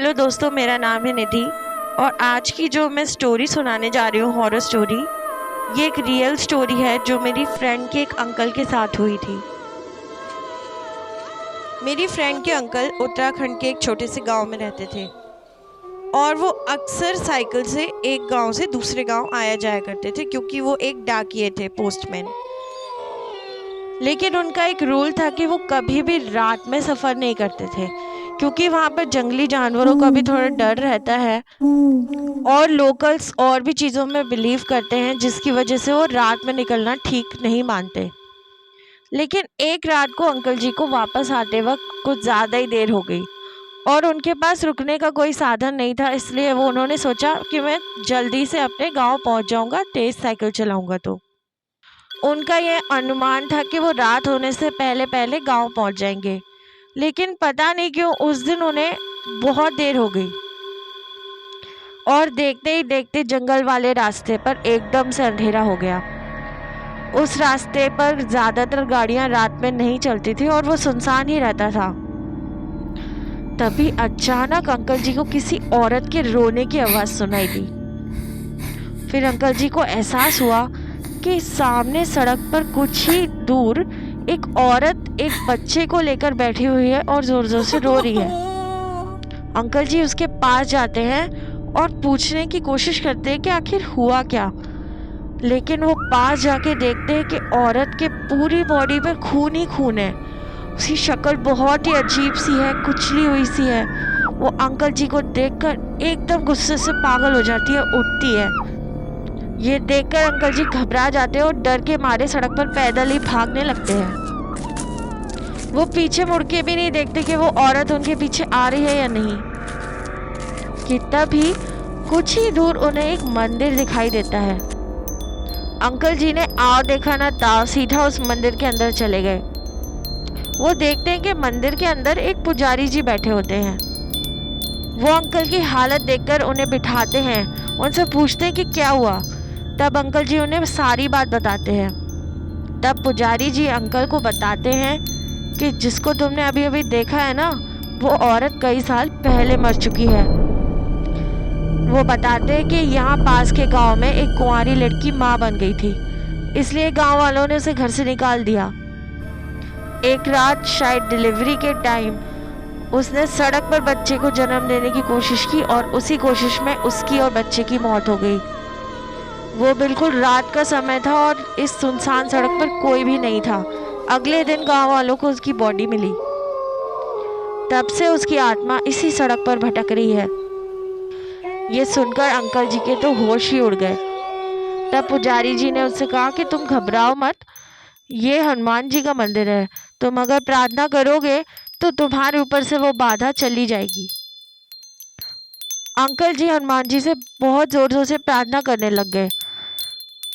Hello दोस्तों, मेरा नाम है निधि और आज की जो मैं स्टोरी सुनाने जा रही हूँ, हॉरर स्टोरी, ये एक रियल स्टोरी है जो मेरी फ्रेंड के एक अंकल के साथ हुई थी। मेरी फ्रेंड के अंकल उत्तराखंड के एक छोटे से गांव में रहते थे और वो अक्सर साइकिल से एक गांव से दूसरे गांव आया जाया करते थे क्योंकि वो एक डाकिये थे, पोस्टमैन। लेकिन उनका एक रूल था कि वो कभी भी रात में सफ़र नहीं करते थे क्योंकि वहाँ पर जंगली जानवरों का भी थोड़ा डर रहता है और लोकल्स और भी चीज़ों में बिलीव करते हैं जिसकी वजह से वो रात में निकलना ठीक नहीं मानते। लेकिन एक रात को अंकल जी को वापस आते वक्त कुछ ज़्यादा ही देर हो गई और उनके पास रुकने का कोई साधन नहीं था, इसलिए उन्होंने सोचा कि मैं जल्दी से अपने गांव पहुंच जाऊंगा, तेज़ साइकिल चलाऊंगा। तो उनका यह अनुमान था कि वो रात होने से पहले पहले गांव पहुंच जाएंगे। लेकिन पता नहीं क्यों उस दिन उन्हें बहुत देर हो गई और देखते ही देखते जंगल वाले रास्ते पर एकदम से अंधेरा हो गया। उस रास्ते पर ज़्यादातर गाड़ियां रात में नहीं चलती थी और वो सुनसान ही रहता था। तभी अचानक अंकल जी को किसी औरत के रोने की आवाज़ सुनाई दी। फिर अंकल जी को एहसास हुआ कि सामने सड़क पर कुछ ही दूर एक औरत एक बच्चे को लेकर बैठी हुई है और जोर जोर से रो रही है। अंकल जी उसके पास जाते हैं और पूछने की कोशिश करते हैं कि आखिर हुआ क्या। लेकिन वो पास जाके देखते हैं कि औरत के पूरी बॉडी पर खून ही खून है। उसकी शक्ल बहुत ही अजीब सी है, कुचली हुई सी है। वो अंकल जी को देखकर एकदम गुस्से से पागल हो जाती है, उठती है। ये देखकर अंकल जी घबरा जाते हैं और डर के मारे सड़क पर पैदल ही भागने लगते हैं। वो पीछे मुड़ के भी नहीं देखते कि वो औरत उनके पीछे आ रही है या नहीं। कि तभी कुछ ही दूर उन्हें एक मंदिर दिखाई देता है। अंकल जी ने आओ देखा ना ताओ सीधा उस मंदिर के अंदर चले गए। वो देखते हैं कि मंदिर के अंदर एक पुजारी जी बैठे होते हैं। वो अंकल की हालत देखकर उन्हें बिठाते हैं, उनसे पूछते हैं कि क्या हुआ। तब अंकल जी उन्हें सारी बात बताते हैं। तब पुजारी जी अंकल को बताते हैं कि जिसको तुमने अभी अभी देखा है ना, वो औरत कई साल पहले मर चुकी है। वो बताते हैं कि यहाँ पास के गांव में एक कुंवारी लड़की माँ बन गई थी, इसलिए गांव वालों ने उसे घर से निकाल दिया। एक रात शायद डिलीवरी के टाइम उसने सड़क पर बच्चे को जन्म देने की कोशिश की और उसी कोशिश में उसकी और बच्चे की मौत हो गई। वो बिल्कुल रात का समय था और इस सुनसान सड़क पर कोई भी नहीं था। अगले दिन गांव वालों को उसकी बॉडी मिली। तब से उसकी आत्मा इसी सड़क पर भटक रही है। ये सुनकर अंकल जी के तो होश ही उड़ गए। तब पुजारी जी ने उससे कहा कि तुम घबराओ मत, ये हनुमान जी का मंदिर है, तुम अगर प्रार्थना करोगे तो तुम्हारे ऊपर से वो बाधा चली जाएगी। अंकल जी हनुमान जी से बहुत जोर जोर से प्रार्थना करने लग गए।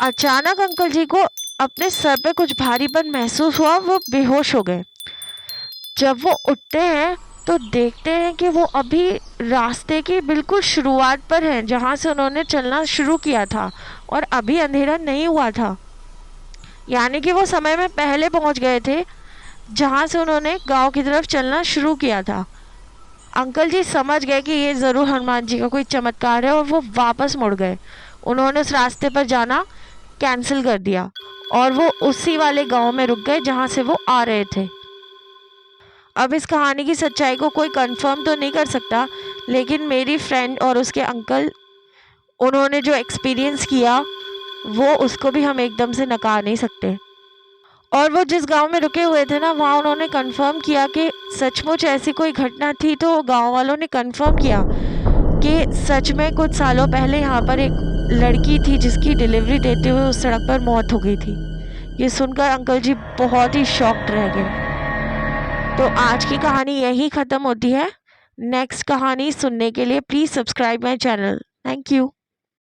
अचानक अंकल जी को अपने सर पे कुछ भारीपन महसूस हुआ, वो बेहोश हो गए। जब वो उठते हैं तो देखते हैं कि वो अभी रास्ते की बिल्कुल शुरुआत पर हैं, जहाँ से उन्होंने चलना शुरू किया था और अभी अंधेरा नहीं हुआ था। यानी कि वो समय में पहले पहुँच गए थे जहाँ से उन्होंने गांव की तरफ चलना शुरू किया था। अंकल जी समझ गए कि ये ज़रूर हनुमान जी का कोई चमत्कार है और वो वापस मुड़ गए। उन्होंने उस रास्ते पर जाना कैंसिल कर दिया और वो उसी वाले गांव में रुक गए जहां से वो आ रहे थे। अब इस कहानी की सच्चाई को कोई कंफर्म तो नहीं कर सकता, लेकिन मेरी फ्रेंड और उसके अंकल, उन्होंने जो एक्सपीरियंस किया वो उसको भी हम एकदम से नकार नहीं सकते। और वो जिस गांव में रुके हुए थे ना, वहाँ उन्होंने कंफर्म किया कि सचमुच ऐसी कोई घटना थी। तो गांव वालों ने कंफर्म किया कि सच में कुछ सालों पहले यहाँ पर एक लड़की थी जिसकी डिलीवरी देते हुए उस सड़क पर मौत हो गई थी। ये सुनकर अंकल जी बहुत ही शॉक्ड रह गए। तो आज की कहानी यही ख़त्म होती है। नेक्स्ट कहानी सुनने के लिए please subscribe my channel. Thank you.